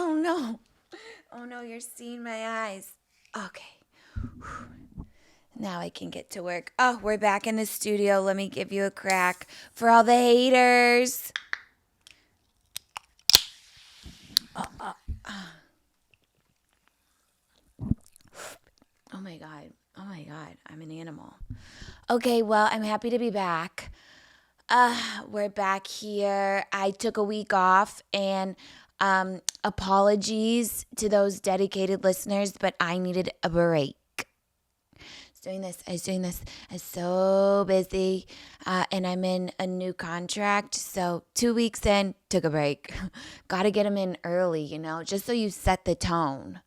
Oh no. Oh no, you're seeing my eyes. Okay. Now I can get to work. Oh, we're back in the studio. Let me give you a crack for all the haters. Oh my God. Oh my God. I'm an animal. Okay, well, I'm happy to be back. We're back here. I took a week off and apologies to those dedicated listeners, but I needed a break. I was doing this. I was so busy, and I'm in a new contract. So 2 weeks in, took a break. Got to get them in early, just so you set the tone.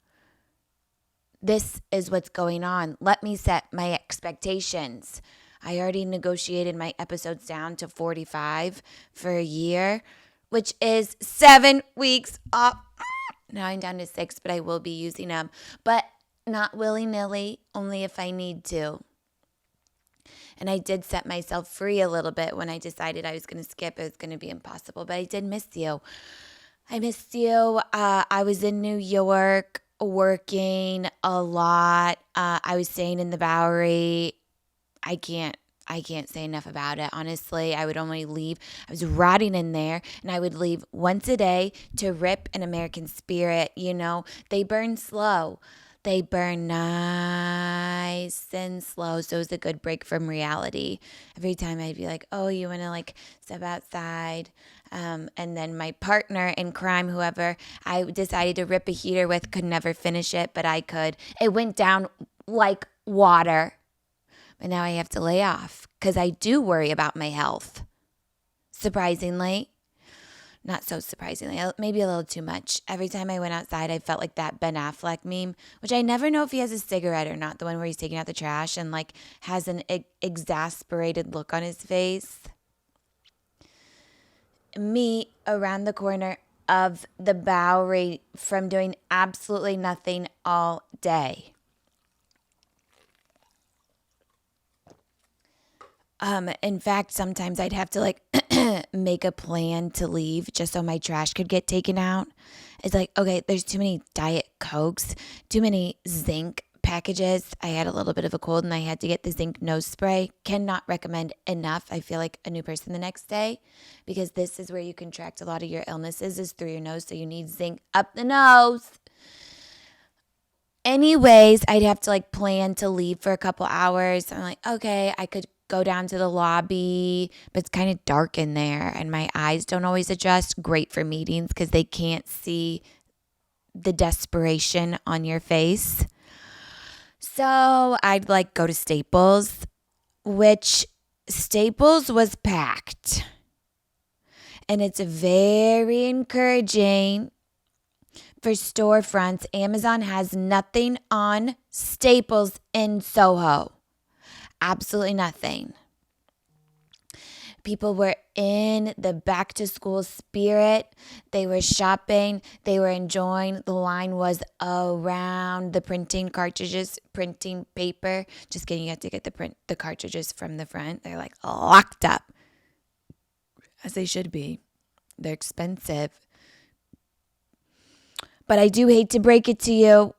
This is what's going on. Let me set my expectations. I already negotiated my episodes down to 45 for a year, which is 7 weeks off. Now I'm down to 6, but I will be using them. But not willy-nilly, only if I need to. And I did set myself free a little bit when I decided I was going to skip. It was going to be impossible, but I did miss you. I missed you. I was in New York working a lot. I was staying in the Bowery. I can't say enough about it. Honestly, I would only leave. I was rotting in there, and I would leave once a day to rip an American Spirit. They burn slow. They burn nice and slow. So it was a good break from reality. Every time I'd be like, oh, you want to step outside? And then my partner in crime, whoever I decided to rip a heater with, could never finish it, but I could. It went down like water. But now I have to lay off because I do worry about my health. Surprisingly. Not so surprisingly, maybe a little too much. Every time I went outside, I felt like that Ben Affleck meme, which I never know if he has a cigarette or not, the one where he's taking out the trash and has an exasperated look on his face. Me around the corner of the Bowery from doing absolutely nothing all day. In fact, sometimes I'd have to make a plan to leave just so my trash could get taken out. It's okay, there's too many Diet Cokes, too many zinc packages. I had a little bit of a cold and I had to get the zinc nose spray. Cannot recommend enough. I feel like a new person the next day because this is where you contract a lot of your illnesses is through your nose. So you need zinc up the nose. Anyways, I'd have to plan to leave for a couple hours. I'm okay, I could go down to the lobby, but it's kind of dark in there and my eyes don't always adjust. Great for meetings because they can't see the desperation on your face. So I'd go to Staples, which Staples was packed. And it's very encouraging for storefronts. Amazon has nothing on Staples in Soho. Absolutely nothing. People were in the back to school spirit. They were shopping. They were enjoying. The line was around the printing cartridges, printing paper. Just kidding. You have to get the cartridges from the front. They're locked up, as they should be. They're expensive. But I do hate to break it to you.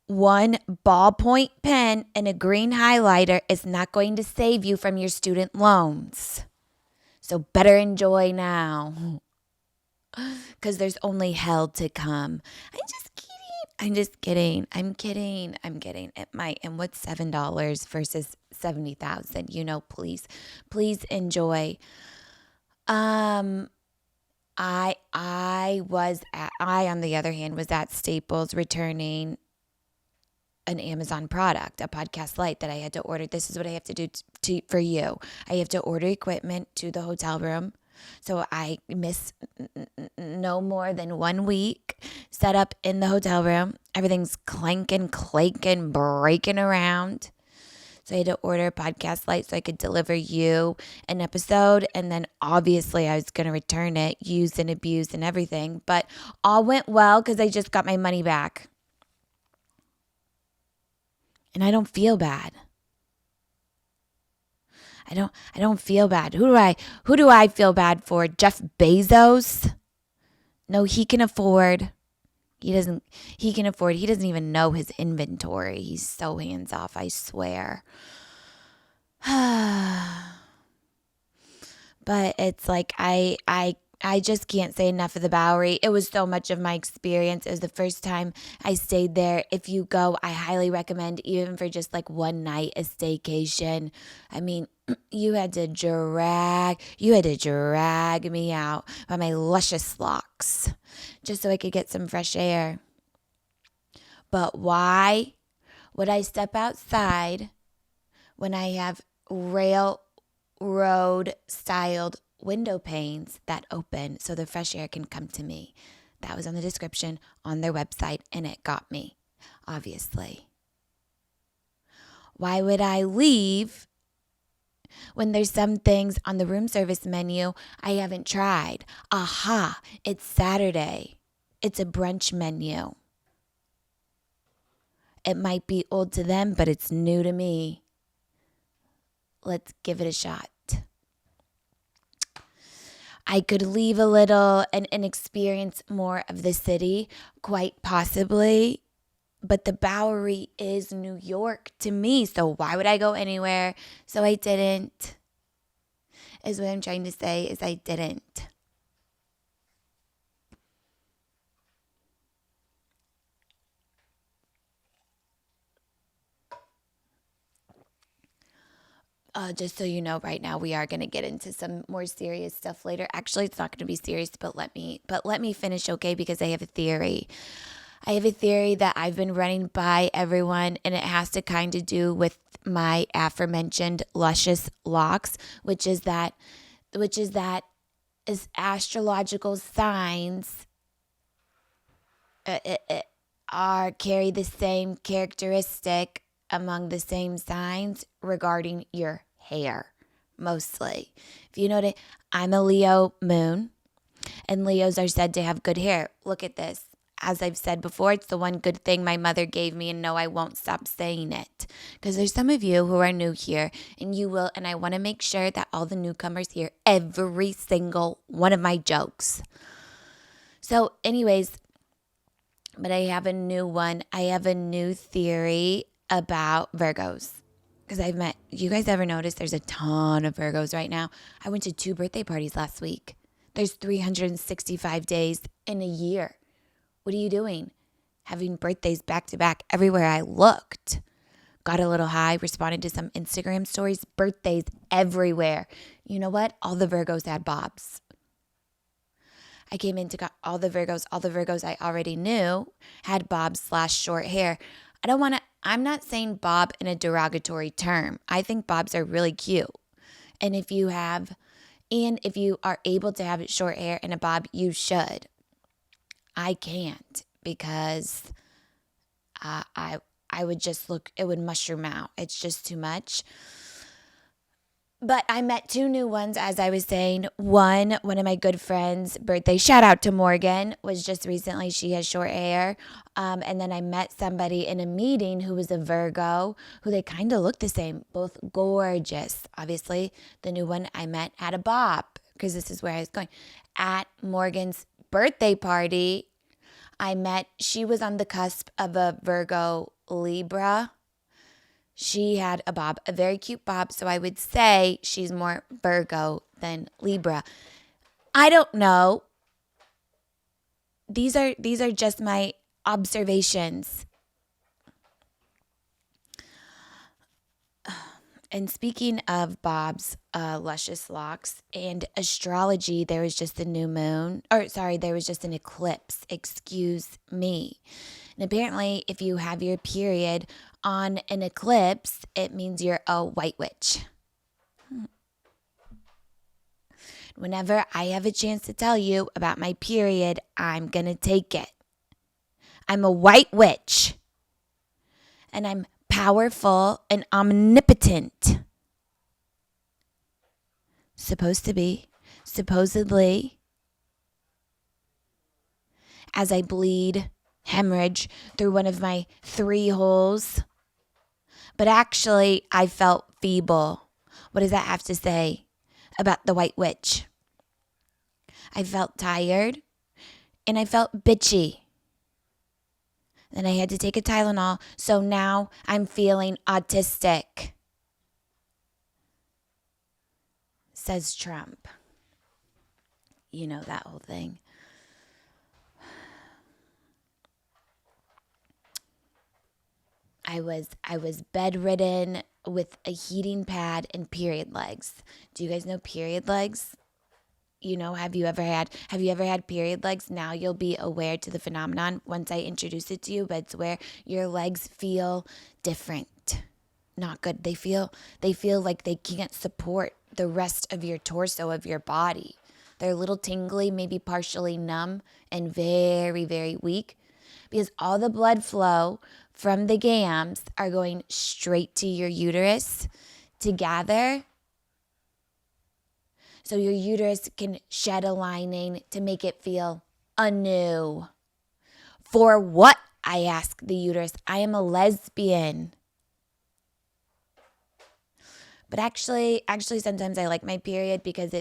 One ballpoint pen and a green highlighter is not going to save you from your student loans. So better enjoy now. Because there's only hell to come. I'm kidding. It might. And what's $7 versus $70,000? Please enjoy. I on the other hand was at Staples returning an Amazon product, a podcast light that I had to order. This is what I have to do for you. I have to order equipment to the hotel room. So I miss no more than 1 week set up in the hotel room. Everything's clanking, clanking, breaking around. So I had to order a podcast light so I could deliver you an episode. And then obviously I was going to return it, used and abused and everything. But all went well because I just got my money back. And I don't feel bad. I don't feel bad. Who do I feel bad for? Jeff Bezos? No, he can afford He can afford, he doesn't even know his inventory. He's so hands off, I swear. But it's like, I just can't say enough of the Bowery. It was so much of my experience. It was the first time I stayed there. If you go, I highly recommend, even for just like one night, a staycation. I mean, you had to drag me out by my luscious locks just so I could get some fresh air. But why would I step outside when I have railroad styled window panes that open so the fresh air can come to me? That was on the description on their website, and it got me, obviously. Why would I leave when there's some things on the room service menu I haven't tried? Aha, it's Saturday. It's a brunch menu. It might be old to them, but it's new to me. Let's give it a shot. I could leave a little and experience more of the city, quite possibly. But the Bowery is New York to me, so why would I go anywhere? So I didn't. Is what I'm trying to say, is I didn't. Just so you know, right now we are going to get into some more serious stuff later. Actually, it's not going to be serious, but let me finish, okay? Because I have a theory. I have a theory that I've been running by everyone, and it has to kind of do with my aforementioned luscious locks, which is that is astrological signs carry the same characteristic among the same signs regarding your hair, mostly. If you notice, I'm a Leo moon, and Leos are said to have good hair. Look at this. As I've said before, it's the one good thing my mother gave me, and no, I won't stop saying it. Because there's some of you who are new here, and I want to make sure that all the newcomers hear every single one of my jokes. So anyways, but I have a new one. I have a new theory about Virgos. Because you guys ever notice there's a ton of Virgos right now? I went to 2 birthday parties last week. There's 365 days in a year. What are you doing? Having birthdays back to back everywhere I looked. Got a little high, responded to some Instagram stories, birthdays everywhere. You know what? All the Virgos had bobs. I came in to got all the Virgos I already knew had bobs / short hair. I'm not saying bob in a derogatory term. I think bobs are really cute. And if you are able to have short hair and a bob, you should. I can't because I would just it would mushroom out. It's just too much. But I met 2 new ones, as I was saying. One of my good friends' birthday, shout out to Morgan, was just recently. She has short hair. And then I met somebody in a meeting who was a Virgo, who they kind of look the same, both gorgeous. Obviously, the new one I met had a bob, because this is where I was going. At Morgan's birthday party, she was on the cusp of a Virgo Libra. She had a bob, a very cute bob. So I would say she's more Virgo than Libra. I don't know. These are just my observations. And speaking of bobs, luscious locks, and astrology, there was just a new moon. There was just an eclipse. Excuse me. And apparently, if you have your period on an eclipse, it means you're a white witch. Whenever I have a chance to tell you about my period, I'm going to take it. I'm a white witch. And I'm powerful and omnipotent. Supposed to be. Supposedly. As I bleed, hemorrhage through one of my 3 holes. But actually, I felt feeble. What does that have to say about the white witch? I felt tired and I felt bitchy. Then I had to take a Tylenol. So now I'm feeling autistic, says Trump. You know, that whole thing. I was bedridden with a heating pad and period legs. Do you guys know period legs? You know, have you ever had period legs? Now you'll be aware to the phenomenon once I introduce it to you, but it's where your legs feel different. Not good. They feel like they can't support the rest of your torso, of your body. They're a little tingly, maybe partially numb, and very, very weak because all the blood flow from the gams are going straight to your uterus to gather. So your uterus can shed a lining to make it feel anew. For what? I ask the uterus. I am a lesbian. But actually, sometimes I like my period because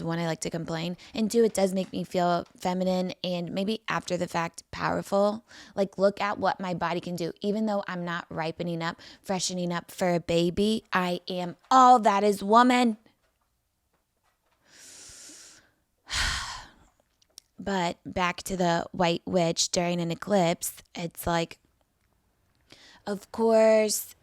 one, I like to complain, and two, it does make me feel feminine and maybe after the fact powerful. Like, look at what my body can do. Even though I'm not ripening up, freshening up for a baby, I am all that is woman. But back to the white witch during an eclipse, it's like, of course,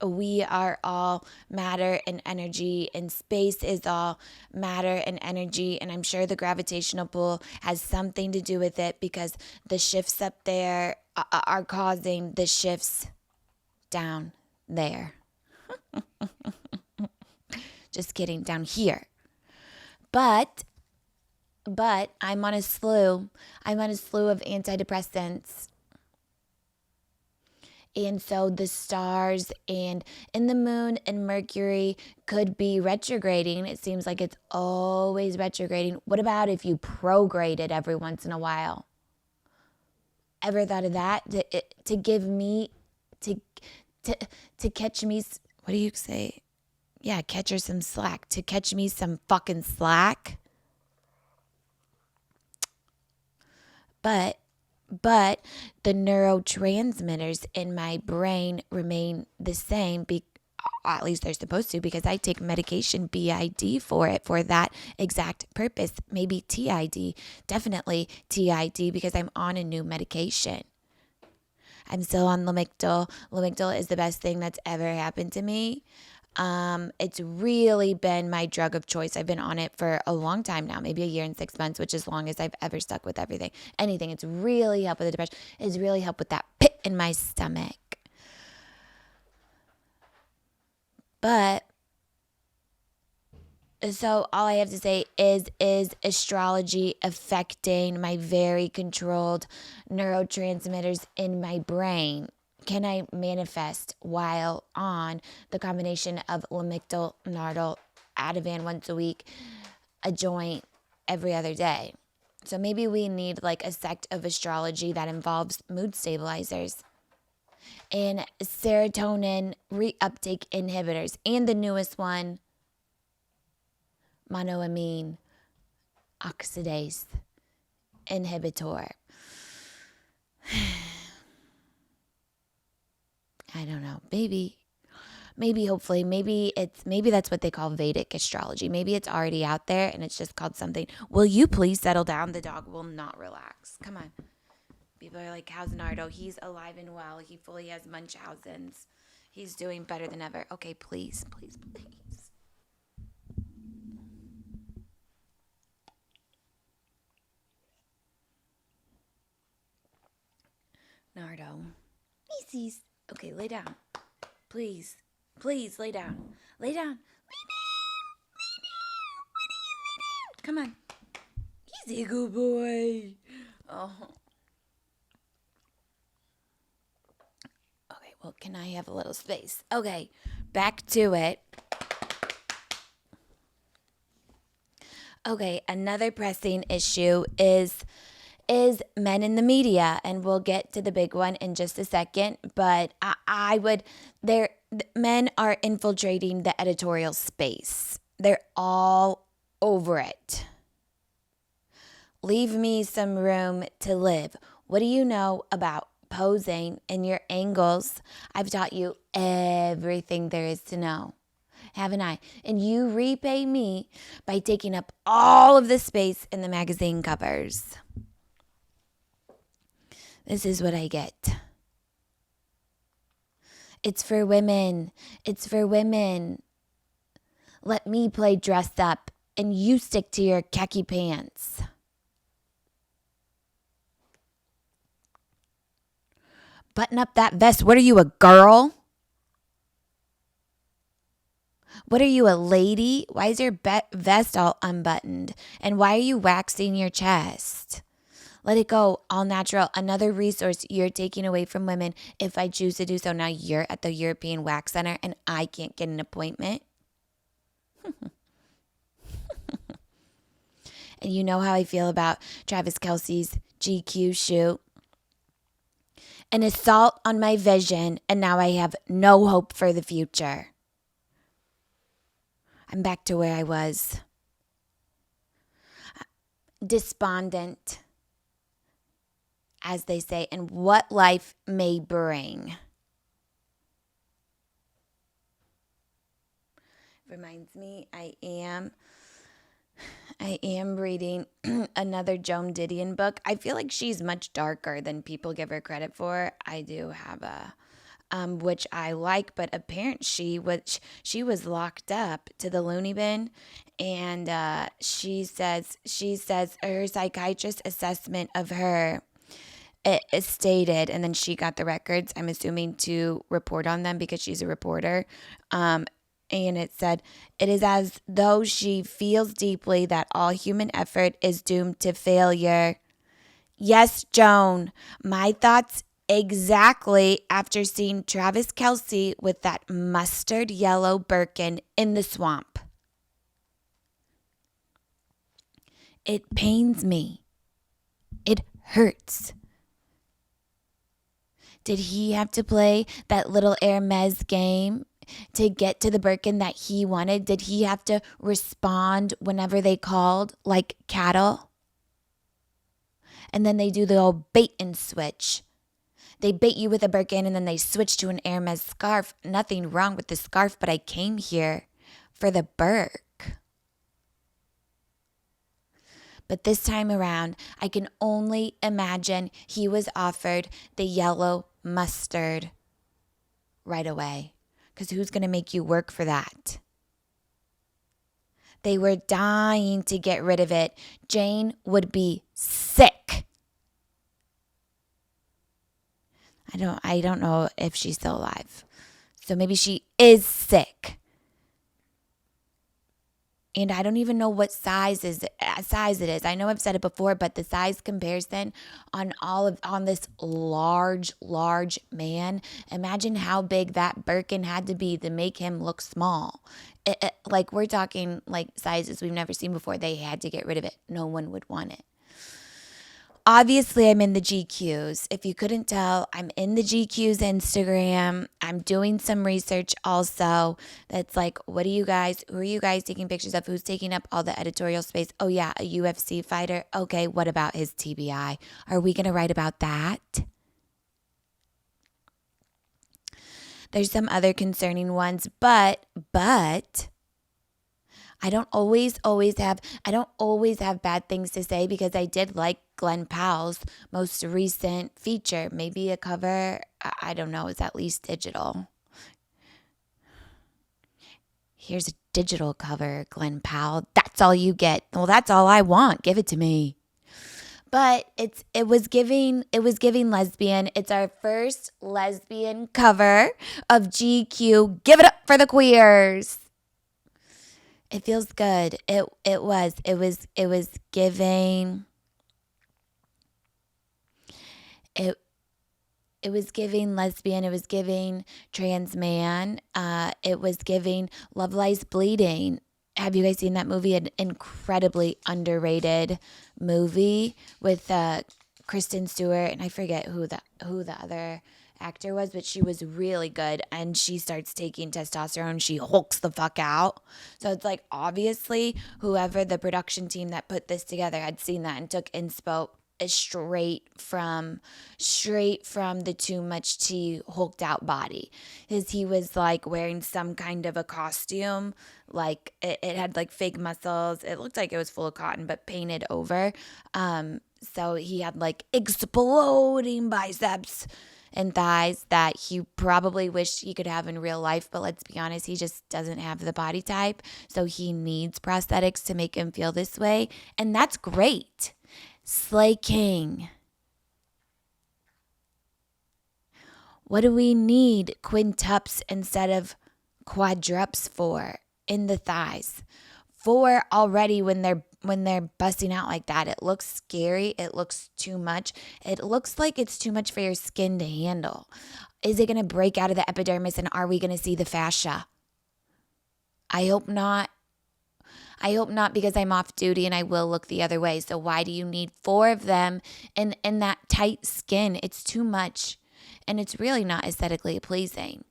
we are all matter and energy, and space is all matter and energy. And I'm sure the gravitational pull has something to do with it because the shifts up there are causing the shifts down there. Just kidding, down here. But I'm on a slew of antidepressants. And so the stars and the moon and Mercury could be retrograding. It seems like it's always retrograding. What about if you prograde it every once in a while? Ever thought of that? To give me, to catch me, what do you say? Yeah, catch her some slack. To catch me some fucking slack. But the neurotransmitters in my brain remain the same, at least they're supposed to, because I take medication BID for it, for that exact purpose. Maybe TID, definitely TID, because I'm on a new medication. I'm still on Lamictal. Lamictal is the best thing that's ever happened to me. It's really been my drug of choice. I've been on it for a long time now, maybe a year and 6 months, which is as long as I've ever stuck with anything. It's really helped with the depression. It's really helped with that pit in my stomach. But so all I have to say is astrology affecting my very controlled neurotransmitters in my brain? Can I manifest while on the combination of Lamictal, Nardal, Ativan once a week, a joint every other day? So maybe we need like a sect of astrology that involves mood stabilizers and serotonin reuptake inhibitors, and the newest one, monoamine oxidase inhibitor. I don't know. Hopefully, maybe that's what they call Vedic astrology. Maybe it's already out there and it's just called something. Will you please settle down? The dog will not relax. Come on. People are like, how's Nardo? He's alive and well. He fully has Munchausen's. He's doing better than ever. Okay, please. Nardo. Macy's. Okay, lay down. Please, lay down. Lay down. Come on. He's a good boy. Oh. Okay, well, can I have a little space? Okay, back to it. Okay, another pressing issue is men in the media, and we'll get to the big one in just a second, but men are infiltrating the editorial space. They're all over it. Leave me some room to live. What do you know about posing and your angles? I've taught you everything there is to know, haven't I? And you repay me by taking up all of the space in the magazine covers. This is what I get. It's for women. It's for women. Let me play dressed up and you stick to your khaki pants. Button up that vest. What are you, a girl? What are you, a lady? Why is your vest all unbuttoned? And why are you waxing your chest? Let it go, all natural. Another resource you're taking away from women if I choose to do so. Now you're at the European Wax Center and I can't get an appointment. And you know how I feel about Travis Kelce's GQ shoot. An assault on my vision, and now I have no hope for the future. I'm back to where I was. Despondent, as they say, and what life may bring. Reminds me, I am reading another Joan Didion book. I feel like she's much darker than people give her credit for. I do have a which I like, but apparently she was locked up to the loony bin, and she says her psychiatrist assessment of her it stated, and then she got the records, I'm assuming, to report on them because she's a reporter. And it said, it is as though she feels deeply that all human effort is doomed to failure. Yes, Joan, my thoughts exactly after seeing Travis Kelce with that mustard yellow Birkin in the swamp. It pains me. It hurts. Did he have to play that little Hermes game to get to the Birkin that he wanted? Did he have to respond whenever they called like cattle? And then they do the old bait and switch. They bait you with a Birkin and then they switch to an Hermes scarf. Nothing wrong with the scarf, but I came here for the Birk. But this time around, I can only imagine he was offered the yellow mustard right away. Because who's going to make you work for that? They were dying to get rid of it. Jane would be sick. I don't know if she's still alive. So maybe she is sick. And I don't even know what size it is. I know I've said it before, but the size comparison on this large man. Imagine how big that Birkin had to be to make him look small. Like we're talking like sizes we've never seen before. They had to get rid of it. No one would want it. Obviously, I'm in the GQs. If you couldn't tell, I'm in the GQs Instagram. I'm doing some research also that's like, who are you guys taking pictures of? Who's taking up all the editorial space? Oh, yeah, a UFC fighter. Okay, what about his TBI? Are we going to write about that? There's some other concerning ones, but I don't always have bad things to say because I did like Glen Powell's most recent feature. Maybe a cover, I don't know, is at least digital. Here's a digital cover, Glen Powell. That's all you get. Well, that's all I want. Give it to me. But it was giving lesbian. It's our first lesbian cover of GQ. Give it up for the queers. It feels good. It was giving. It was giving lesbian. It was giving trans man. It was giving Love Lies Bleeding. Have you guys seen that movie? An incredibly underrated movie with Kristen Stewart, and I forget who the other actor was, but she was really good. And she starts taking testosterone. She hulks the fuck out. So it's like obviously whoever the production team that put this together had seen that and took inspo is straight from the too much tea hulked out body. He was like wearing some kind of a costume, like it had like fake muscles. It looked like it was full of cotton but painted over. So he had like exploding biceps and thighs that he probably wished he could have in real life, but let's be honest, he just doesn't have the body type, so he needs prosthetics to make him feel this way, and that's great. Slay King. What do we need quintups instead of quadrups for in the thighs? Four already when they're busting out like that. It looks scary. It looks too much. It looks like it's too much for your skin to handle. Is it going to break out of the epidermis and are we going to see the fascia? I hope not. I hope not, because I'm off duty and I will look the other way. So why do you need four of them in that tight skin? It's too much. And it's really not aesthetically pleasing.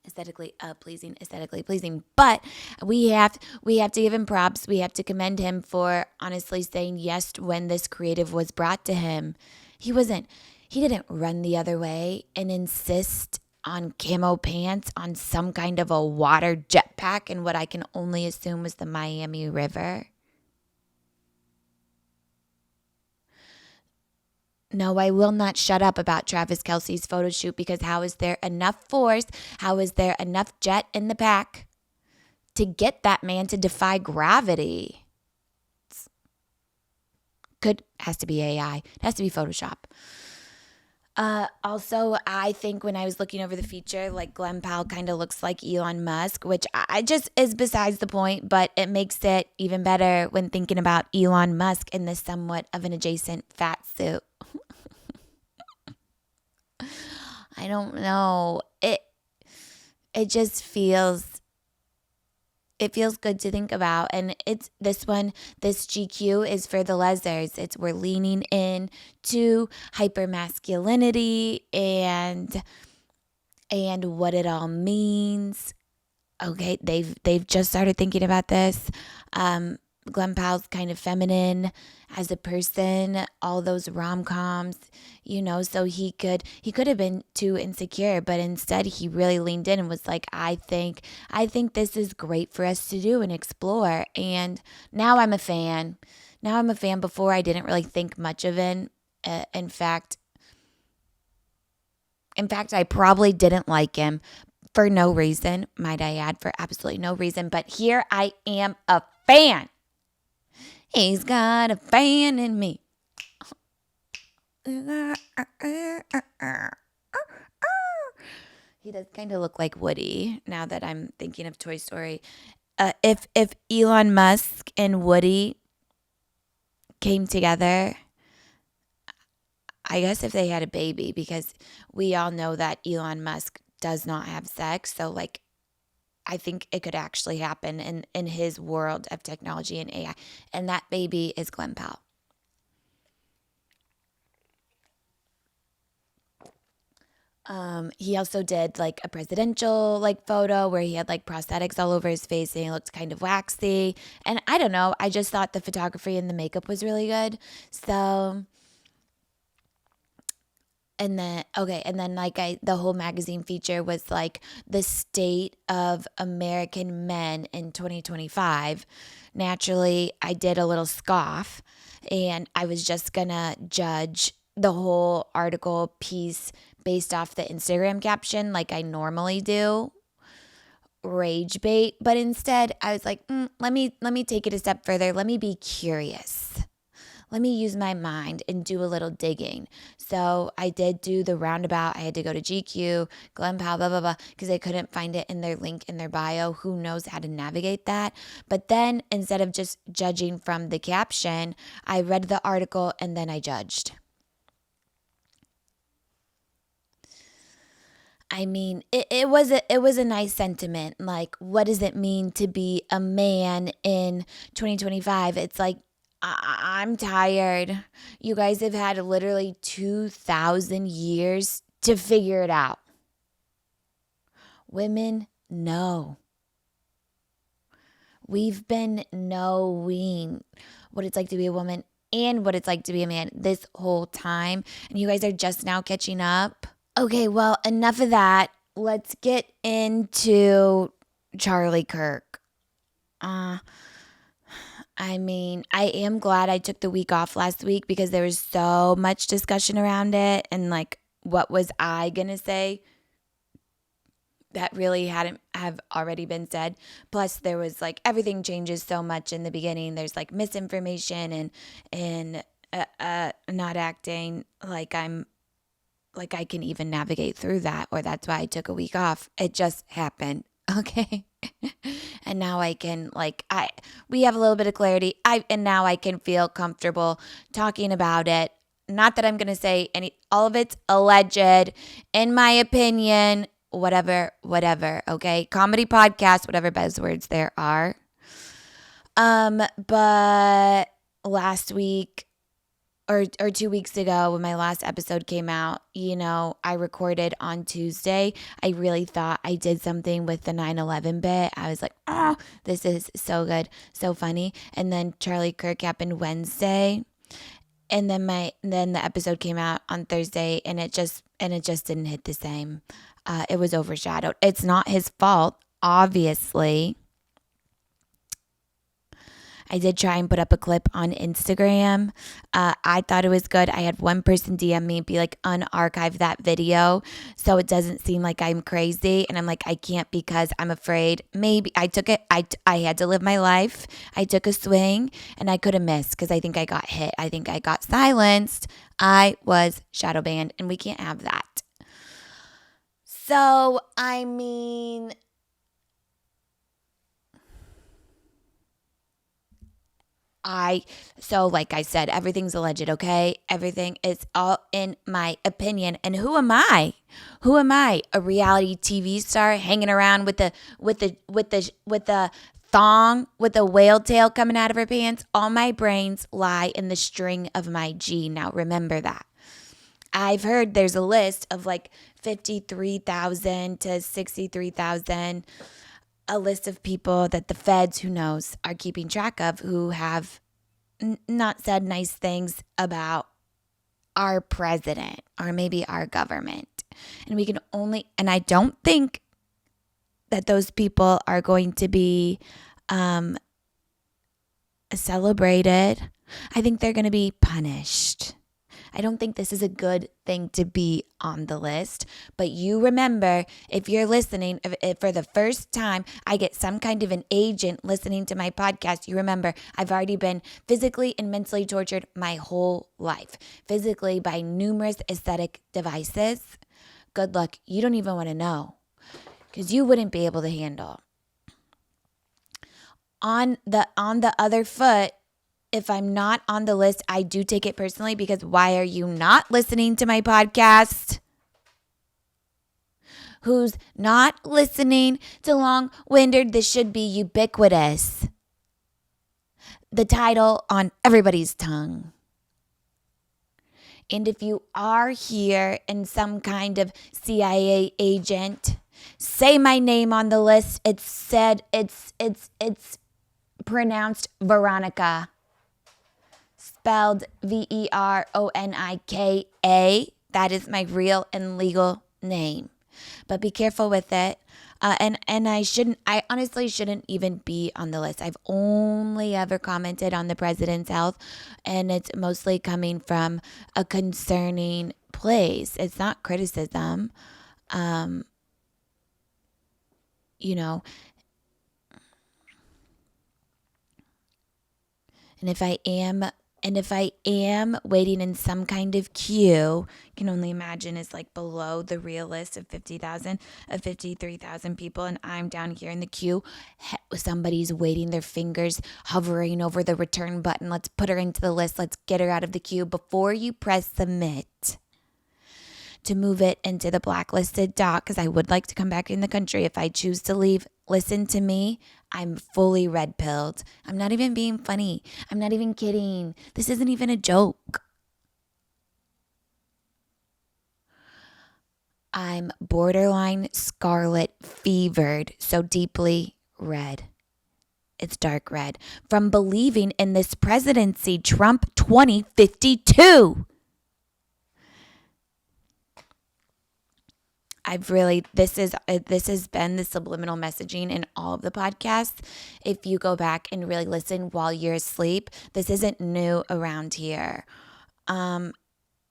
Aesthetically pleasing. But we have to give him props. We have to commend him for honestly saying yes when this creative was brought to him. He didn't run the other way and insist on camo pants on some kind of a water jetpack in what I can only assume was the Miami River. No, I will not shut up about Travis Kelce's photo shoot, because how is there enough force? How is there enough jet in the pack to get that man to defy gravity? Has to be AI. It has to be Photoshop. Also, I think when I was looking over the feature, like Glen Powell kind of looks like Elon Musk, which I just is besides the point, but it makes it even better when thinking about Elon Musk in this somewhat of an adjacent fat suit. I don't know. It just feels good to think about. And it's this GQ is for the lessers. We're leaning in to hyper-masculinity and what it all means. Okay, they've just started thinking about this. Glen Powell's kind of feminine as a person, all those rom-coms, so he could have been too insecure, but instead he really leaned in and was like, I think this is great for us to do and explore. And now I'm a fan. Before I didn't really think much of it. In fact, I probably didn't like him for no reason, might I add, for absolutely no reason. But here I am, a fan. He's got a fan in me. He does kind of look like Woody now that I'm thinking of Toy Story. If Elon Musk and Woody came together, I guess if they had a baby, because we all know that Elon Musk does not have sex, so like I think it could actually happen in his world of technology and AI. And that baby is Glen Powell. He also did like a presidential like photo where he had like prosthetics all over his face and he looked kind of waxy. And I don't know, I just thought the photography and the makeup was really good. So... And then the whole magazine feature was like the state of American men in 2025. Naturally, I did a little scoff and I was just gonna judge the whole article piece based off the Instagram caption like I normally do. Rage bait. But instead I was like, let me take it a step further. Let me be curious. Let me use my mind and do a little digging. So I did do the roundabout. I had to go to GQ, Glen Powell, blah, blah, blah, because I couldn't find it in their link in their bio. Who knows how to navigate that? But then instead of just judging from the caption, I read the article and then I judged. I mean, it was a nice sentiment. Like, what does it mean to be a man in 2025? It's like, I'm tired. You guys have had literally 2,000 years to figure it out. Women, no. We've been knowing what it's like to be a woman and what it's like to be a man this whole time. And you guys are just now catching up. Okay, well, enough of that. Let's get into Charlie Kirk. I am glad I took the week off last week because there was so much discussion around it, and like, what was I gonna say that really hadn't have already been said. Plus, there was like, everything changes so much in the beginning. There's like misinformation and not acting like I can even navigate through that, or that's why I took a week off. It just happened. Okay. And now I can we have a little bit of clarity. And now I can feel comfortable talking about it. Not that I'm going to say all of it's alleged, in my opinion, whatever, okay? Comedy podcast, whatever buzzwords there are. But last week, or 2 weeks ago, when my last episode came out, I recorded on Tuesday. I really thought I did something with the 9/11 bit. I was like, oh, this is so good, so funny. And then Charlie Kirk happened Wednesday. And then the episode came out on Thursday, and it just didn't hit the same. It was overshadowed. It's not his fault, obviously. I did try and put up a clip on Instagram. I thought it was good. I had one person DM me and be like, unarchive that video so it doesn't seem like I'm crazy. And I'm like, I can't, because I'm afraid. Maybe I took it. I had to live my life. I took a swing and I could have missed because I think I got hit. I think I got silenced. I was shadow banned, and we can't have that. So, like I said, everything's alleged, okay? Everything is all in my opinion. And who am I? A reality TV star hanging around with the thong with a whale tail coming out of her pants? All my brains lie in the string of my G. Now remember that. I've heard there's a list of like 53,000 to 63,000. A list of people that the feds, who knows, are keeping track of, who have not said nice things about our president or maybe our government. And I don't think that those people are going to be celebrated. I think they're going to be punished. I don't think this is a good thing to be on the list. But you remember, if you're listening, if for the first time I get some kind of an agent listening to my podcast, you remember I've already been physically and mentally tortured my whole life. Physically by numerous aesthetic devices. Good luck. You don't even want to know, because you wouldn't be able to handle. On the other foot, if I'm not on the list, I do take it personally, because why are you not listening to my podcast? Who's not listening to long-winded? This should be ubiquitous. The title on everybody's tongue. And if you are here and some kind of CIA agent, say my name on the list. It's pronounced Veronica. Spelled Veronika. That is my real and legal name. But be careful with it. And I honestly shouldn't even be on the list. I've only ever commented on the president's health, and it's mostly coming from a concerning place. It's not criticism. And if I am waiting in some kind of queue, you can only imagine it's like below the real list of 53,000 people, and I'm down here in the queue. Somebody's waiting, their fingers hovering over the return button. Let's put her into the list. Let's get her out of the queue before you press submit to move it into the blacklisted dock, because I would like to come back in the country if I choose to leave. Listen to me. I'm fully red-pilled. I'm not even being funny. I'm not even kidding. This isn't even a joke. I'm borderline scarlet fevered, so deeply red. It's dark red. From believing in this presidency, Trump 2052. This has been the subliminal messaging in all of the podcasts. If you go back and really listen while you're asleep, this isn't new around here. And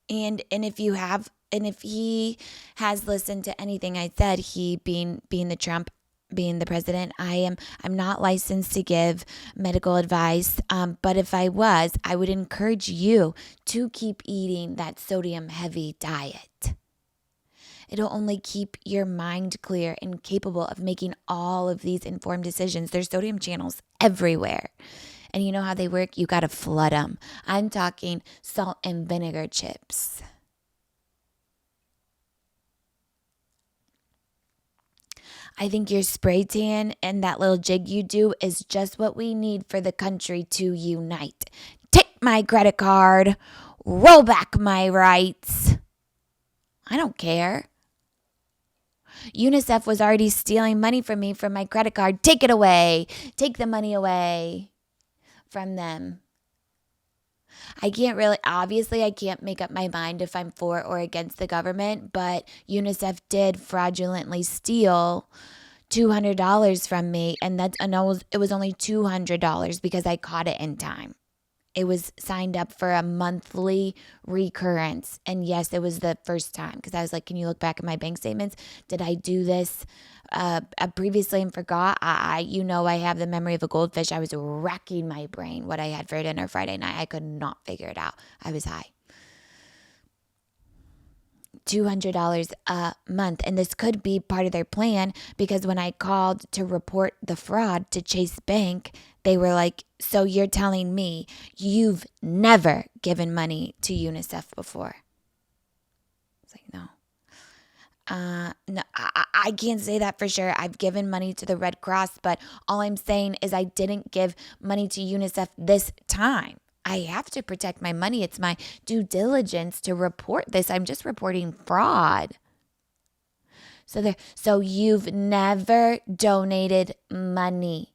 if you have, and if he has listened to anything I said, he being the president, I'm not licensed to give medical advice. But if I was, I would encourage you to keep eating that sodium heavy diet. It'll only keep your mind clear and capable of making all of these informed decisions. There's sodium channels everywhere. And you know how they work? You got to flood them. I'm talking salt and vinegar chips. I think your spray tan and that little jig you do is just what we need for the country to unite. Take my credit card. Roll back my rights. I don't care. UNICEF was already stealing money from me from my credit card. Take it away. Take the money away from them. I can't make up my mind if I'm for or against the government, but UNICEF did fraudulently steal $200 from me, and it was only $200 because I caught it in time. It was signed up for a monthly recurrence. And yes, it was the first time because I was like, can you look back at my bank statements? Did I do this previously and forgot? I have the memory of a goldfish. I was racking my brain what I had for dinner Friday night. I could not figure it out. I was high. $200 a month. And this could be part of their plan because when I called to report the fraud to Chase Bank, they were like, so you're telling me you've never given money to UNICEF before? It's like, no. No, I can't say that for sure. I've given money to the Red Cross, but all I'm saying is I didn't give money to UNICEF this time. I have to protect my money. It's my due diligence to report this. I'm just reporting fraud. So you've never donated money,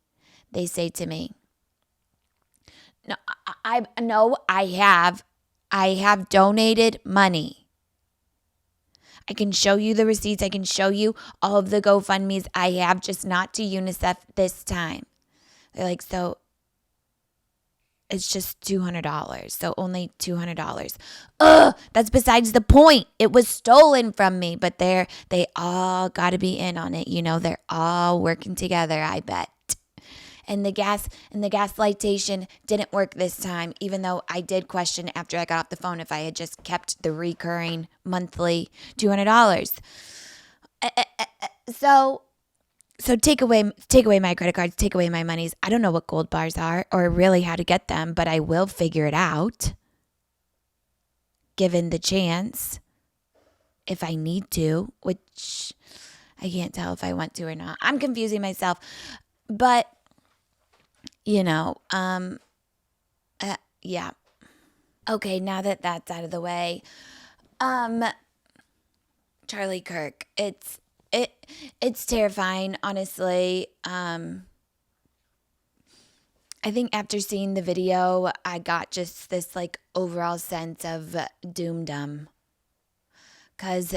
they say to me. No, I have. I have donated money. I can show you the receipts. I can show you all of the GoFundMes I have, just not to UNICEF this time. They're like, so it's just $200. So only $200. Ugh, that's besides the point. It was stolen from me, but they all got to be in on it. They're all working together, I bet. And the gaslightation didn't work this time, even though I did question after I got off the phone if I had just kept the recurring monthly $200. So take away my credit cards, take away my monies. I don't know what gold bars are or really how to get them, but I will figure it out given the chance if I need to, which I can't tell if I want to or not. I'm confusing myself, but yeah. Okay, now that that's out of the way, Charlie Kirk, it's terrifying, honestly. I think after seeing the video, I got just this overall sense of doomdom, because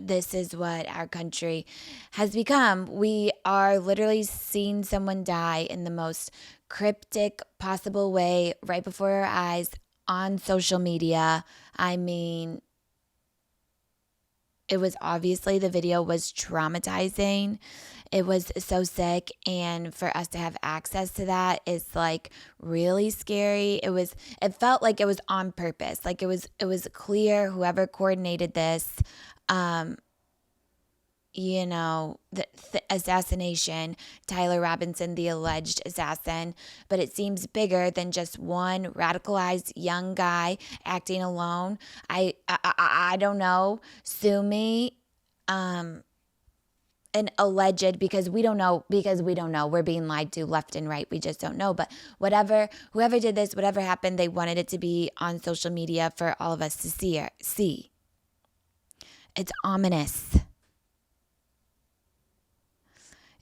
this is what our country has become. We are literally seeing someone die in the most cryptic possible way right before our eyes on social media. I mean, it was obviously, the video was traumatizing. It was so sick, and for us to have access to that is really scary. It felt like it was on purpose. It was clear whoever coordinated this, the assassination, Tyler Robinson, the alleged assassin, but it seems bigger than just one radicalized young guy acting alone. I don't know. Sue me. An alleged, because we don't know. We're being lied to left and right. We just don't know. But whoever did this, whatever happened, they wanted it to be on social media for all of us to see. It's ominous.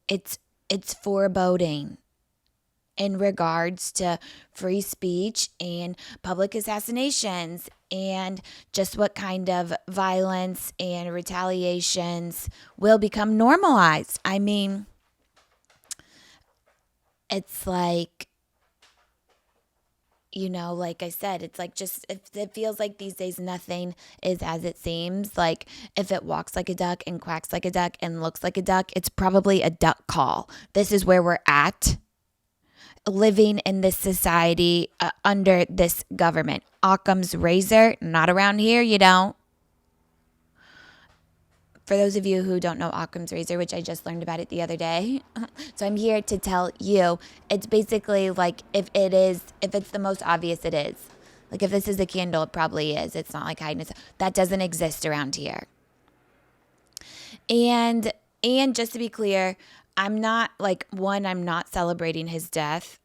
It's foreboding. in regards to free speech and public assassinations and just what kind of violence and retaliations will become normalized. I mean, it's like, like I said, it's like just, it feels like these days nothing is as it seems. Like if it walks like a duck and quacks like a duck and looks like a duck, it's probably a duck call. This is where we're at, living in this society under this government. Occam's razor, not around here, you don't. For those of you who don't know Occam's razor, which I just learned about it the other day, so I'm here to tell you, it's basically like if it's the most obvious, it is. Like if this is a candle, it probably is. It's not like hiding it. That doesn't exist around here. And just to be clear, I'm not celebrating his death,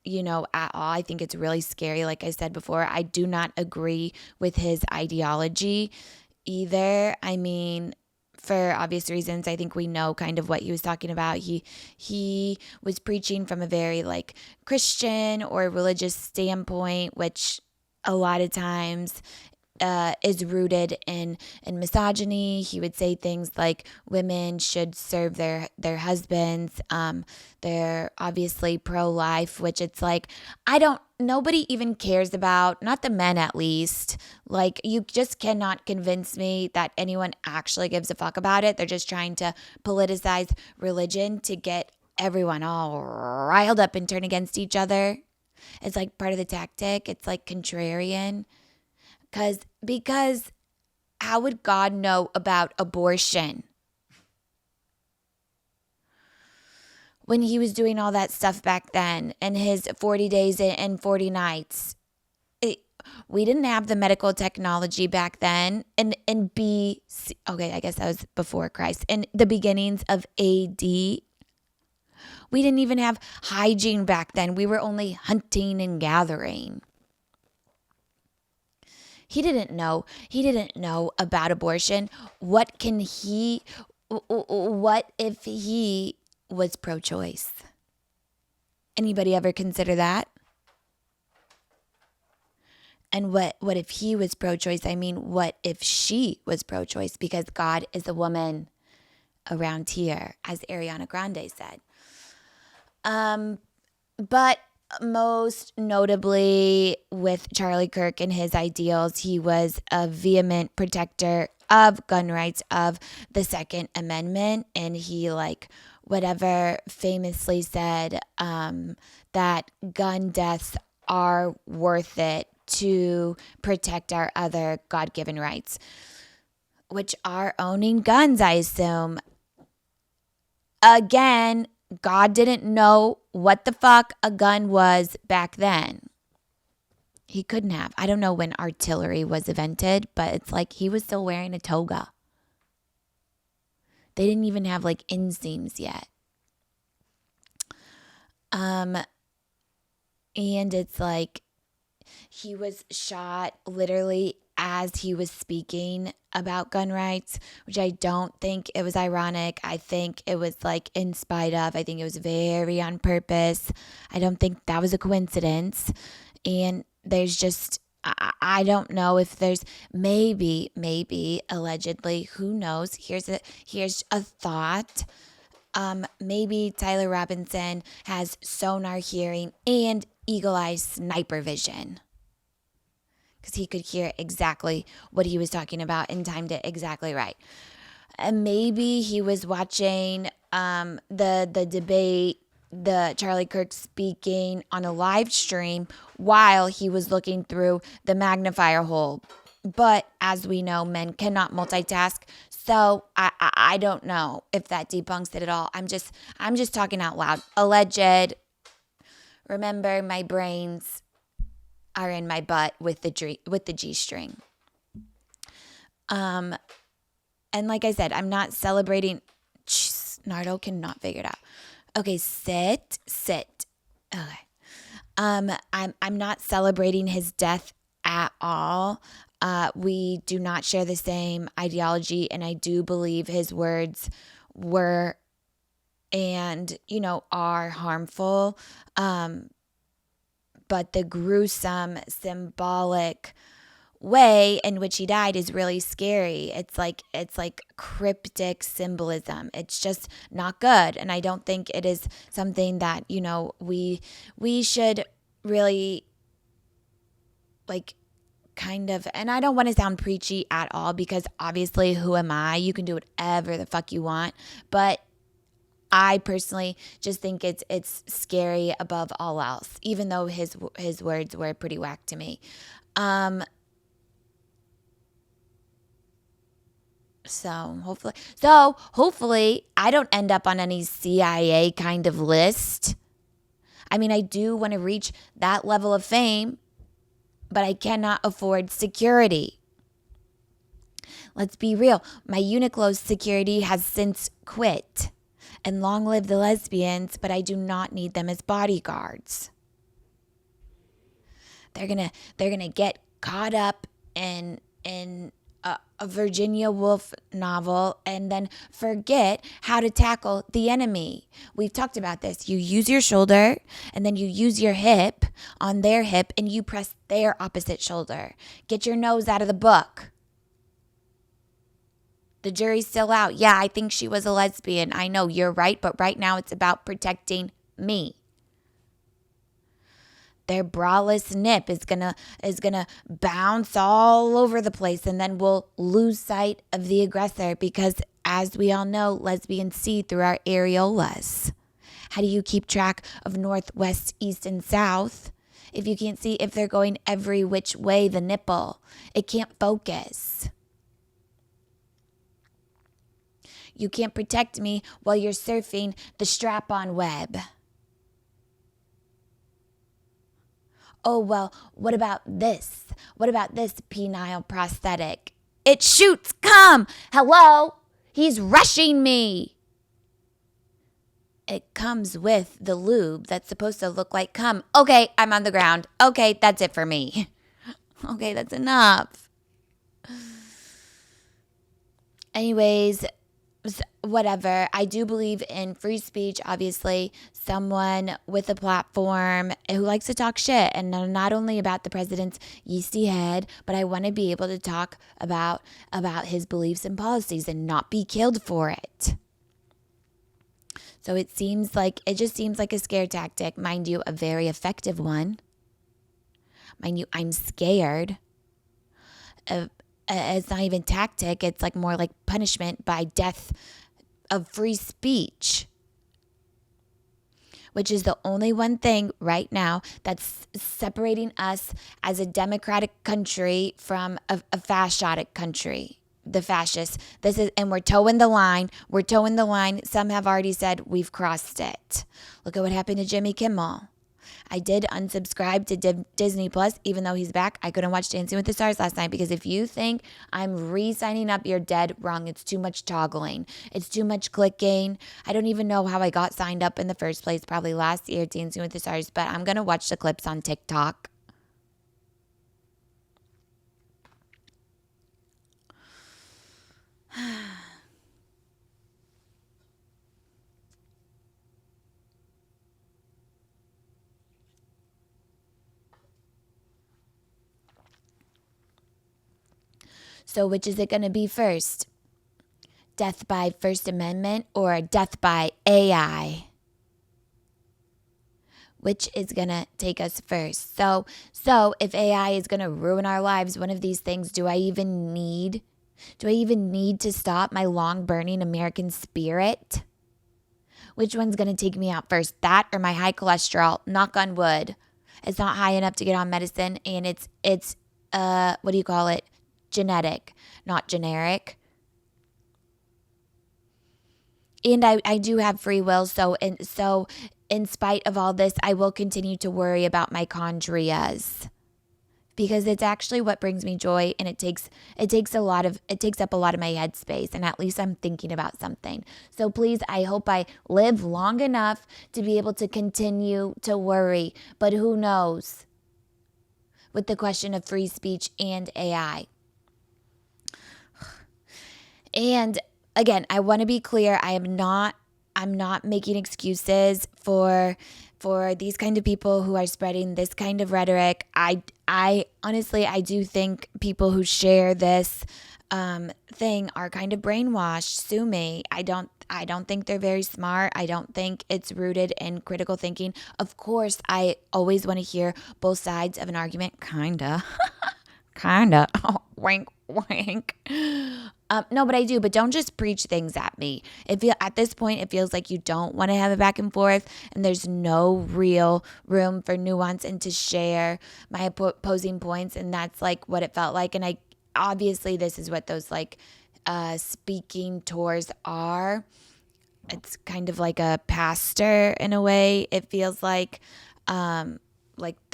at all. I think it's really scary. Like I said before, I do not agree with his ideology either. I mean, for obvious reasons, I think we know kind of what he was talking about. He was preaching from a very like Christian or religious standpoint, which a lot of times is rooted in misogyny. He would say things like women should serve their husbands. They're obviously pro-life, which it's like, nobody even cares about, not the men at least. Like you just cannot convince me that anyone actually gives a fuck about it. They're just trying to politicize religion to get everyone all riled up and turn against each other. It's like part of the tactic. It's like contrarian. Because how would God know about abortion when he was doing all that stuff back then and his 40 days and 40 nights? We didn't have the medical technology back then. And okay, I guess that was before Christ. In the beginnings of AD, we didn't even have hygiene back then. We were only hunting and gathering. He didn't know about abortion. What if he was pro-choice? Anybody ever consider that? And what if he was pro-choice? I mean, what if she was pro-choice? Because God is a woman around here, as Ariana Grande said. But most notably with Charlie Kirk and his ideals, he was a vehement protector of gun rights, of the Second Amendment. And he famously said that gun deaths are worth it to protect our other God-given rights, which are owning guns, I assume. Again, God didn't know what the fuck a gun was back then. He couldn't have. I don't know when artillery was invented, but it's like he was still wearing a toga. They didn't even have like inseams yet. And it's like he was shot literally as he was speaking about gun rights, which I don't think it was ironic. I think it was like in spite of. I think it was very on purpose. I don't think that was a coincidence. And there's just, I don't know if there's maybe allegedly, who knows? Here's a thought. Maybe Tyler Robinson has sonar hearing and eagle-eye sniper vision, because he could hear exactly what he was talking about and timed it exactly right. And maybe he was watching the debate, the Charlie Kirk speaking on a live stream while he was looking through the magnifier hole. But as we know, men cannot multitask. So I don't know if that debunks it at all. I'm just talking out loud. Alleged. Remember, my brains are in my butt with the G-string. And like I said, I'm not celebrating. Nardo cannot figure it out. Okay, sit. Okay. I'm not celebrating his death at all. We do not share the same ideology, and I do believe his words were and, are harmful. But the gruesome, symbolic way in which he died is really scary. It's like cryptic symbolism. It's just not good, and I don't think it is something that we should really kind of. And I don't want to sound preachy at all, because obviously, who am I? You can do whatever the fuck you want, but I personally just think it's scary above all else, even though his words were pretty whack to me. So hopefully I don't end up on any CIA kind of list. I mean, I do want to reach that level of fame, but I cannot afford security. Let's be real. My Uniqlo's security has since quit. And long live the lesbians, but I do not need them as bodyguards. They're gonna get caught up in a Virginia Woolf novel and then forget how to tackle the enemy. We've talked about this. You use your shoulder and then you use your hip on their hip and you press their opposite shoulder. Get your nose out of the book. The jury's still out. Yeah, I think she was a lesbian. I know, you're right, but right now it's about protecting me. Their braless nip is gonna bounce all over the place, and then we'll lose sight of the aggressor, because as we all know, lesbians see through our areolas. How do you keep track of north, west, east, and south if you can't see if they're going every which way the nipple? It can't focus. You can't protect me while you're surfing the strap-on web. Oh, well, what about this? What about this penile prosthetic? It shoots cum. Hello? He's rushing me. It comes with the lube that's supposed to look like cum. Okay, I'm on the ground. Okay, that's it for me. Okay, that's enough. Anyways, whatever. I do believe in free speech, obviously. Someone with a platform who likes to talk shit, and not only about the president's yeasty head, but I want to be able to talk about his beliefs and policies and not be killed for it. So it just seems like a scare tactic. Mind you, a very effective one. Mind you, I'm scared. It's not even tactic. It's more like punishment by death of free speech, which is the only one thing right now that's separating us as a democratic country from a fascistic country. The fascists. And we're towing the line. We're towing the line. Some have already said we've crossed it. Look at what happened to Jimmy Kimmel. I did unsubscribe to Disney Plus, even though he's back. I couldn't watch Dancing with the Stars last night, because if you think I'm re-signing up, you're dead wrong. It's too much toggling. It's too much clicking. I don't even know how I got signed up in the first place, probably last year, Dancing with the Stars, but I'm going to watch the clips on TikTok. So which is it going to be first? Death by First Amendment or death by AI? Which is going to take us first? So if AI is going to ruin our lives, one of these things, do I even need to stop my long burning American spirit? Which one's going to take me out first? That or my high cholesterol? Knock on wood. It's not high enough to get on medicine, and it's what do you call it? Genetic, not generic. And I do have free will, so in spite of all this, I will continue to worry about my chondrias, because it's actually what brings me joy, and it takes up a lot of my headspace, and at least I'm thinking about something. So please, I hope I live long enough to be able to continue to worry, but who knows with the question of free speech and AI. And again, I want to be clear, I am not I'm not making excuses for these kind of people who are spreading this kind of rhetoric. I honestly, I do think people who share this thing are kind of brainwashed. Sue me. I don't think they're very smart. I don't think it's rooted in critical thinking. Of course, I always want to hear both sides of an argument. Kinda. Oh, wink, wink. No, but I do. But don't just preach things at me. At this point, it feels like you don't want to have a back and forth, and there's no real room for nuance and to share my opposing points. And that's like what it felt like. And obviously this is what those like speaking tours are. It's kind of like a pastor in a way. It feels like the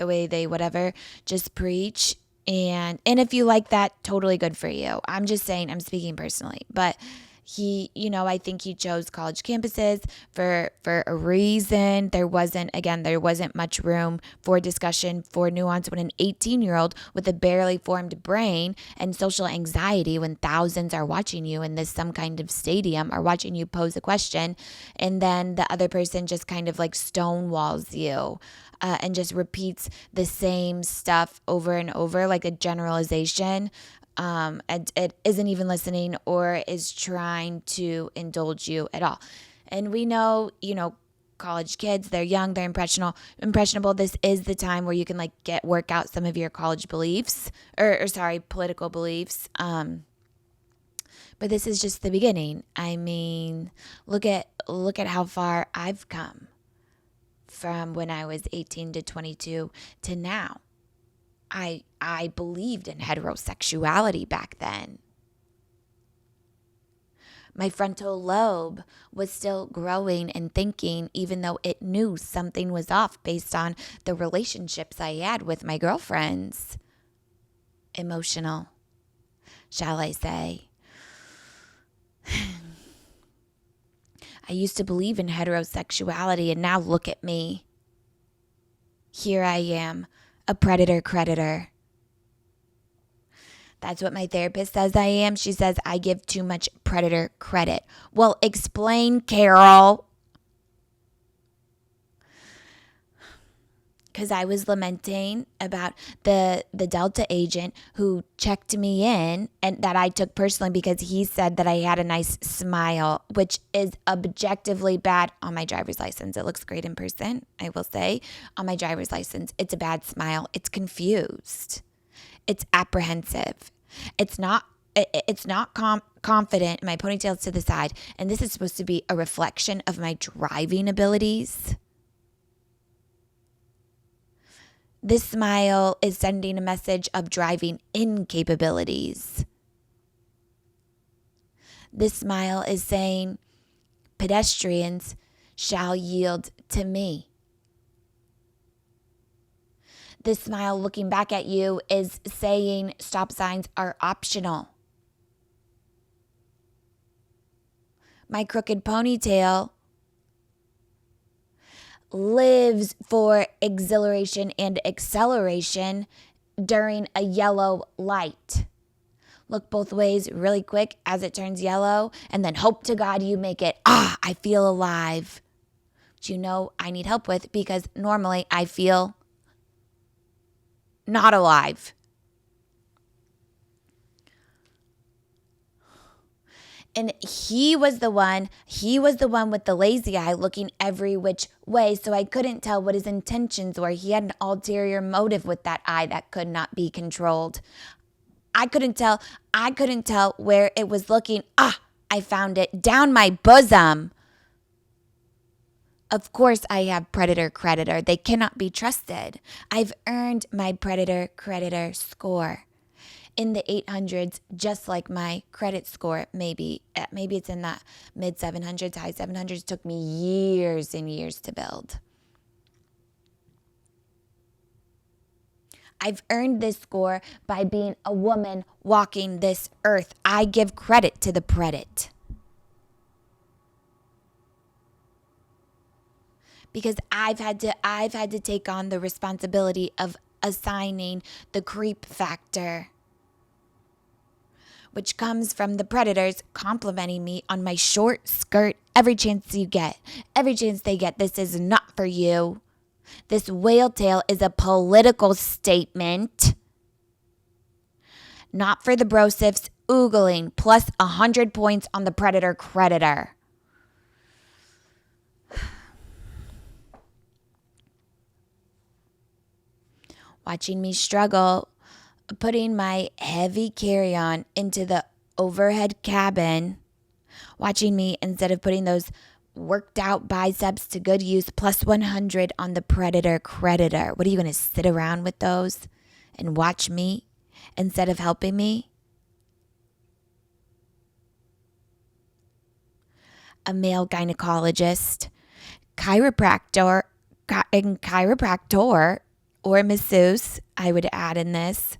way they whatever just preach. And if you like that, totally good for you. I'm just saying, I'm speaking personally. But I think he chose college campuses for a reason. There wasn't much room for discussion, for nuance when an 18-year-old with a barely formed brain and social anxiety, when thousands are watching you in some kind of stadium, are watching you pose a question, and then the other person just kind of like stonewalls you. And just repeats the same stuff over and over, like a generalization. And it isn't even listening or is trying to indulge you at all. And we know, college kids, they're young, they're impressionable. This is the time where you can work out some of your college beliefs political beliefs. But this is just the beginning. I mean, look at how far I've come from when I was 18 to 22 to now. I believed in heterosexuality back then. My frontal lobe was still growing and thinking, even though it knew something was off based on the relationships I had with my girlfriends. Emotional, shall I say. I used to believe in heterosexuality, and now look at me. Here I am, a predator-creditor. That's what my therapist says I am. She says I give too much predator credit. Well, explain, Carol. Because I was lamenting about the Delta agent who checked me in, and that I took personally because he said that I had a nice smile, which is objectively bad on my driver's license. It looks great in person, I will say. On my driver's license, it's a bad smile. It's confused. It's apprehensive. It's not confident. My ponytail's to the side, and this is supposed to be a reflection of my driving abilities. This smile is sending a message of driving incapabilities. This smile is saying, pedestrians shall yield to me. This smile looking back at you is saying stop signs are optional. My crooked ponytail lives for exhilaration and acceleration during a yellow light. Look both ways really quick as it turns yellow, and then hope to God you make it. I feel alive. Which I need help with, because normally I feel not alive. And he was the one with the lazy eye looking every which way, so I couldn't tell what his intentions were. He had an ulterior motive with that eye that could not be controlled. I couldn't tell where it was looking. I found it down my bosom. Of course I have predator-creditor. They cannot be trusted. I've earned my predator-creditor score in the 800s, just like my credit score. Maybe it's in the mid 700s, high 700s. Took me years and years to build. I've earned this score by being a woman walking this earth. I give credit to the predit. Because I've had to take on the responsibility of assigning the creep factor. which comes from the predators complimenting me on my short skirt every chance you get. Every chance they get, this is not for you. This whale tail is a political statement. Not for the brosifs oogling, plus 100 points on the predator creditor. Watching me struggle, putting my heavy carry-on into the overhead cabin. Watching me, instead of putting those worked out biceps to good use, plus 100 on the predator creditor. What are you going to sit around with those and watch me instead of helping me? A male gynecologist, chiropractor, or masseuse, I would add in this,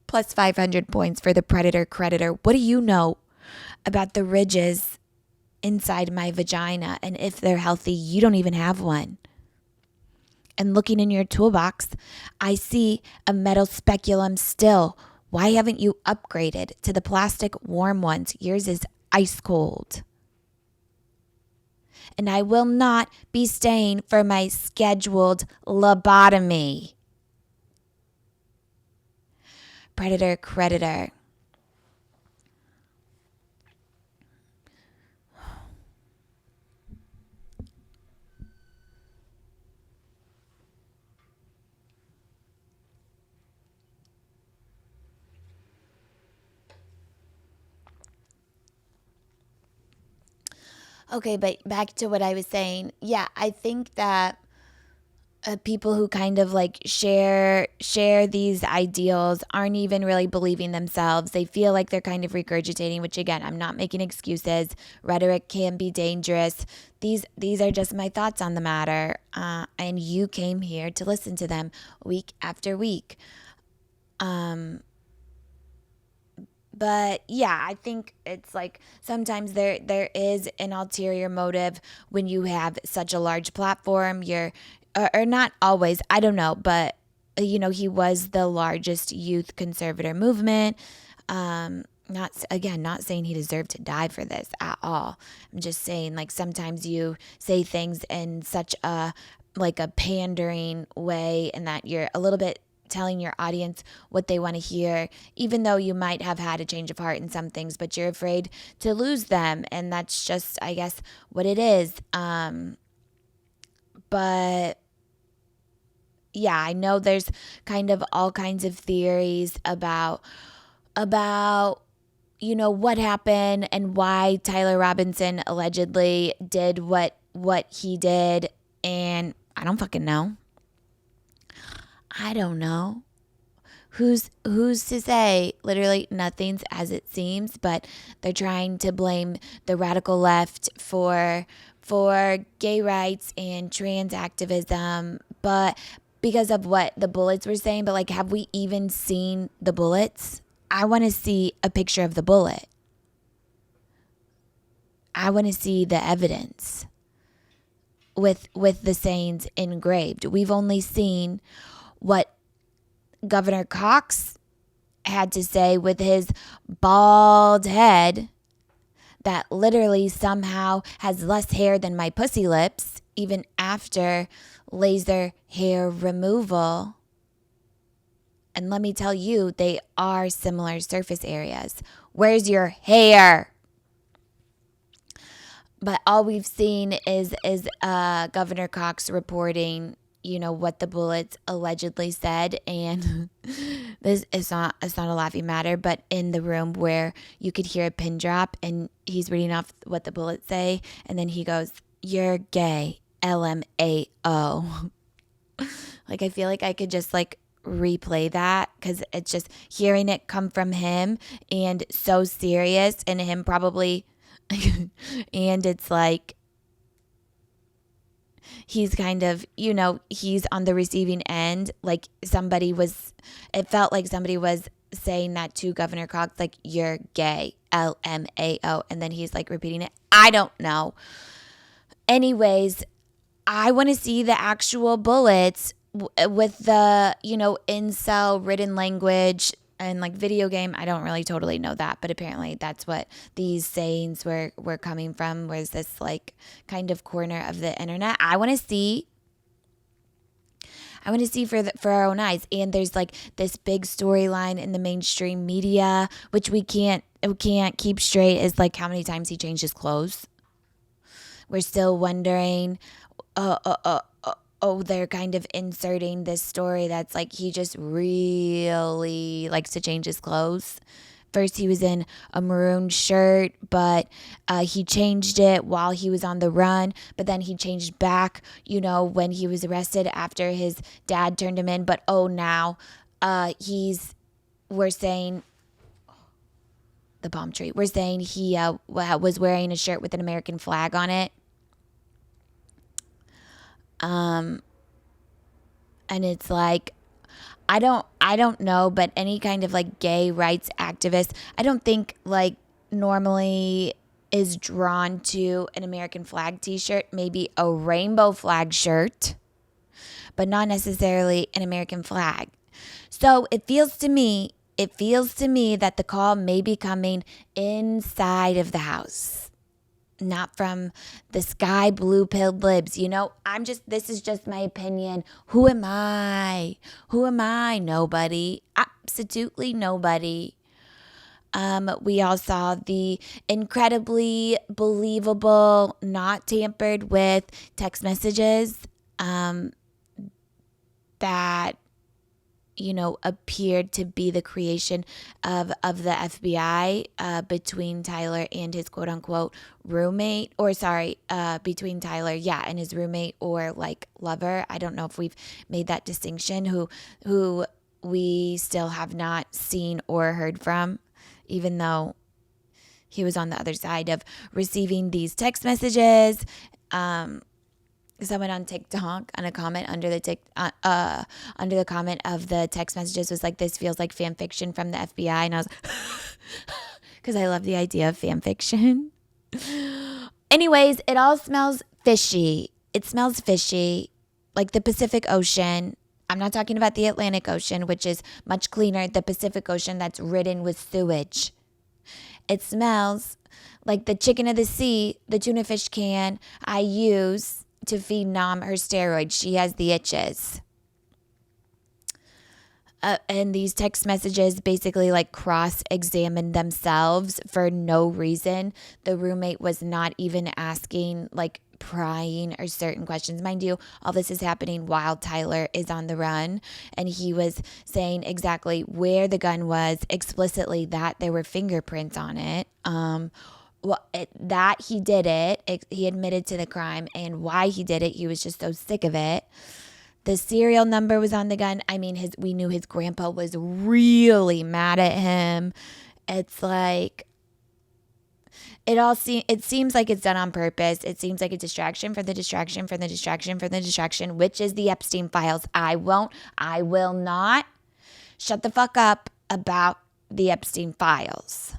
plus 500 points for the predator creditor. What do you know about the ridges inside my vagina? And if they're healthy, you don't even have one. And looking in your toolbox, I see a metal speculum still. Why haven't you upgraded to the plastic warm ones? Yours is ice cold. And I will not be staying for my scheduled lobotomy. Predator creditor. Okay, but back to what I was saying. Yeah, I think that people who kind of like share these ideals aren't even really believing themselves. They feel like they're kind of regurgitating, which again, I'm not making excuses. Rhetoric can be dangerous. These are just my thoughts on the matter, and you came here to listen to them week after week. But yeah, I think it's like sometimes there is an ulterior motive when you have such a large platform. Or not always, I don't know, but he was the largest youth conservator movement. Not saying he deserved to die for this at all. I'm just saying, like, sometimes you say things in such a pandering way, and that you're a little bit telling your audience what they want to hear, even though you might have had a change of heart in some things, but you're afraid to lose them. And that's just, I guess, what it is. But yeah, I know there's kind of all kinds of theories about what happened and why Tyler Robinson allegedly did what he did. And I don't fucking know. I don't know. Who's to say? Literally nothing's as it seems, but they're trying to blame the radical left for gay rights and trans activism, but because of what the bullets were saying. But like, have we even seen the bullets? I want to see a picture of the bullet. I want to see the evidence with the sayings engraved. We've only seen what Governor Cox had to say with his bald head that literally somehow has less hair than my pussy lips, even after laser hair removal. And let me tell you, they are similar surface areas. Where's your hair? But all we've seen is Governor Cox reporting, what the bullets allegedly said. And it's not a laughing matter, but in the room where you could hear a pin drop and he's reading off what the bullets say, and then he goes, "You're gay, LMAO." Like, I feel like I could just replay that, because it's just hearing it come from him and so serious, and him probably and it's like he's kind of, he's on the receiving end. Like, it felt like somebody was saying that to Governor Cox, like, "You're gay, LMAO," and then he's repeating it. I don't know. Anyways, I want to see the actual bullets with the, incel written language And like video game, I don't really totally know that, but apparently that's what these sayings were coming from, was this like kind of corner of the internet. I want to see for our own eyes. And there's like this big storyline in the mainstream media, which we can't keep straight, is like how many times he changed his clothes. We're still wondering, they're kind of inserting this story that's like he just really likes to change his clothes. First, he was in a maroon shirt, but he changed it while he was on the run. But then he changed back, when he was arrested after his dad turned him in. But now we're saying the palm tree. We're saying he was wearing a shirt with an American flag on it. And it's like, I don't know, but any kind of like gay rights activist, I don't think like normally is drawn to an American flag t-shirt, maybe a rainbow flag shirt, but not necessarily an American flag. So it feels to me that the call may be coming inside of the house. Not from the sky blue pilled libs. This is just my opinion. Who am I? Nobody. Absolutely nobody. We all saw the incredibly believable, not tampered with text messages that appeared to be the creation of the FBI between Tyler and his quote unquote roommate, between Tyler, and his roommate or like lover. I don't know if we've made that distinction, who we still have not seen or heard from, even though he was on the other side of receiving these text messages. Someone on TikTok on a comment under the comment of the text messages was like, "This feels like fan fiction from the FBI," and I was because I love the idea of fan fiction. Anyways, it all smells fishy. It smells fishy, like the Pacific Ocean. I'm not talking about the Atlantic Ocean, which is much cleaner. The Pacific Ocean that's ridden with sewage. It smells like the chicken of the sea, the tuna fish can I use to feed Nam her steroids. She has the itches. And these text messages basically like cross-examined themselves for no reason. The roommate was not even asking like prying or certain questions. Mind you, all this is happening while Tyler is on the run, and he was saying exactly where the gun was, explicitly that there were fingerprints on it. That he did it. He admitted to the crime, and why he did it, he was just so sick of it. The serial number was on the gun. I mean, we knew his grandpa was really mad at him. It's like, it seems like it's done on purpose. It seems like a distraction for the distraction, which is the Epstein files. I will not shut the fuck up about the Epstein files.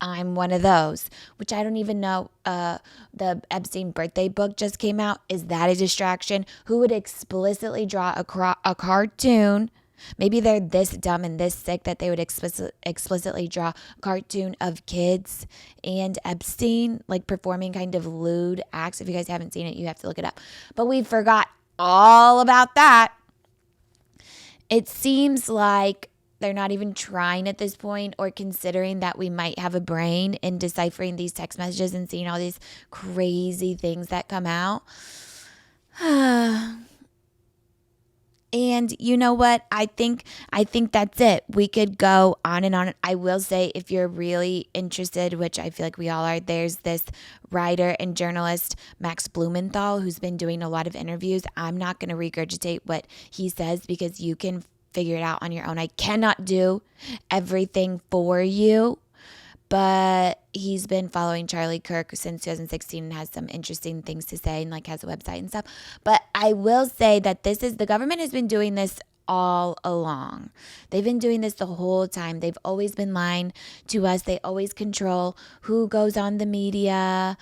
I'm one of those, which I don't even know. The Epstein birthday book just came out. Is that a distraction? Who would explicitly draw a cartoon? Maybe they're this dumb and this sick that they would explicitly draw a cartoon of kids and Epstein, like performing kind of lewd acts. If you guys haven't seen it, you have to look it up. But we forgot all about that. It seems like they're not even trying at this point, or considering that we might have a brain in deciphering these text messages and seeing all these crazy things that come out. And you know what? I think that's it. We could go on and on. I will say, if you're really interested, which I feel like we all are, there's this writer and journalist, Max Blumenthal, who's been doing a lot of interviews. I'm not going to regurgitate what he says because you can figure it out on your own. I cannot do everything for you, but he's been following Charlie Kirk since 2016 and has some interesting things to say, and like has a website and stuff. But I will say that the government has been doing this all along. They've been doing this the whole time. They've always been lying to us. They always control who goes on the media,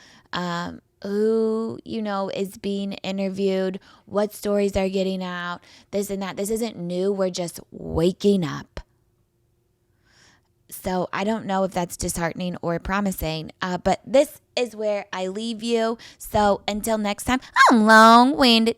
who, is being interviewed, what stories are getting out, this and that. This isn't new. We're just waking up. So I don't know if that's disheartening or promising, but this is where I leave you. So until next time, I'm long-winded.